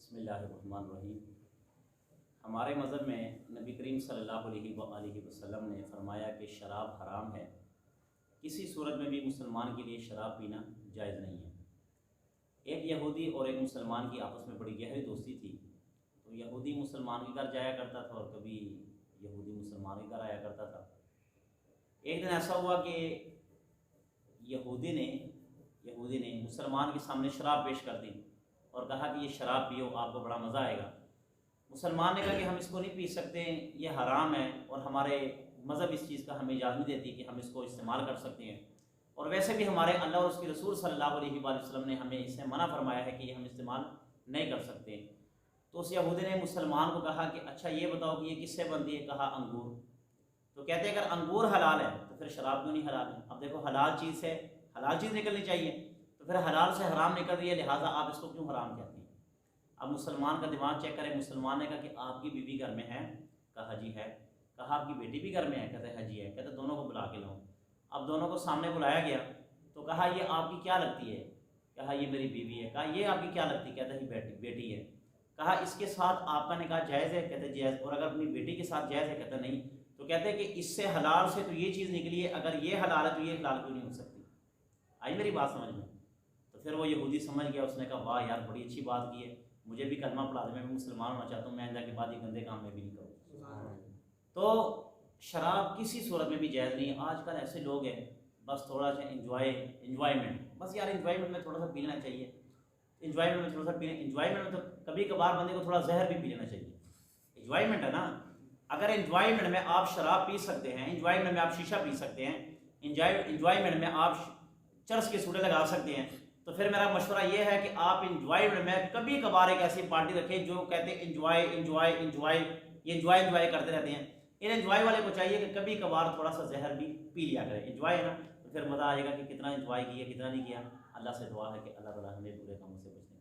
बिस्मिल्लाहिर्रहमानिर्रहीम। हमारे मज़हब में नबी करीम सल्लल्लाहु अलैहि वसल्लम ने फरमाया कि शराब हराम है। किसी सूरत में भी मुसलमान के लिए शराब पीना जायज़ नहीं है। एक यहूदी और एक मुसलमान की आपस में बड़ी गहरी दोस्ती थी। तो यहूदी मुसलमान के घर जाया करता था और कभी यहूदी मुसलमान के घर आया करता था। एक दिन ऐसा हुआ कि यहूदी ने मुसलमान के सामने शराब पेश कर दी और कहा कि ये शराब पियो, आपको बड़ा मज़ा आएगा। मुसलमान ने कहा कि हम इसको नहीं पी सकते, ये हराम है और हमारे मज़हब इस चीज़ का हमें इजाज़त नहीं देती कि हम इसको इस्तेमाल कर सकते हैं, और वैसे भी हमारे अल्लाह और उसके रसूल सल्लल्लाहु अलैहि वसल्लम ने हमें इसे मना फरमाया है कि ये हम इस्तेमाल नहीं कर सकते। तो उस यहूदी ने मुसलमान को कहा कि अच्छा ये बताओ कि ये किससे बनती है? कहा अंगूर। तो कहते हैं अगर अंगूर हलाल है तो फिर शराब क्यों नहीं हलाल है? अब देखो, हलाल चीज़ से हलाल चीज़ निकलनी चाहिए, तो फिर हलाल से हराम निकल रही है, लिहाजा आप इसको क्यों हराम कहते हैं? अब मुसलमान का दिमाग चेक करें। मुसलमान ने कहा कि आपकी बीवी घर में है? कहा जी है। कहा आपकी बेटी भी घर में है? कहते हैं जी है। कहते दोनों को बुला के लाओ। अब दोनों को सामने बुलाया गया तो कहा ये आपकी क्या लगती है? कहा ये मेरी बीवी है। कहा ये आपकी क्या लगती है? कहता है बेटी है। कहा इसके साथ आपका निकाह जायज़ है? कहते जायज़। और अगर अपनी बेटी के साथ जायज़ है? कहते नहीं। तो कहते हैं कि इससे हलाल से तो ये चीज़ निकली है, अगर ये हलाल है तो ये हलाल क्यों नहीं हो सकती? आई मेरी बात समझ में? तो फिर वो यहूदी समझ गया। उसने कहा वाह यार, बड़ी अच्छी बात की है, मुझे भी कलमा पढ़ा दे, मैं भी मुसलमान होना चाहता हूँ, मैं आइंदा के बाद ये गंदे काम में भी नहीं करूँ। तो शराब किसी सूरत में भी जायज़ नहीं है। आजकल ऐसे लोग हैं बस थोड़ा सा इंजॉयमेंट, बस यार इंजॉयमेंट में थोड़ा सा पी लेना चाहिए, इंजॉयमेंट में थोड़ा सा पी, इंजॉयमेंट में तो कभी कभार बंदे को थोड़ा जहर भी पी लेना चाहिए। इंजॉयमेंट है ना। अगर इंजॉयमेंट में आप शराब पी सकते हैं, इंजॉयमेंट में आप शीशा पी सकते हैं, इंजॉयमेंट में आप चर्च के सूटे लगा सकते हैं, तो फिर मेरा मशवरा ये है कि आप इंजॉयमेंट में कभी कभार एक ऐसी पार्टी रखें जो कहते हैं इंजॉय इंजॉय इंजॉय, ये इंजॉय करते रहते हैं। इन इंजॉय वाले को चाहिए कि कभी कभार थोड़ा सा जहर भी पी लिया करें। इंजॉय है ना, तो फिर मज़ा आएगा कि कितना इंजॉय किया कितना नहीं किया। अल्लाह से दुआ है कि अल्लाह ताला हमें बुरे कामों से बचने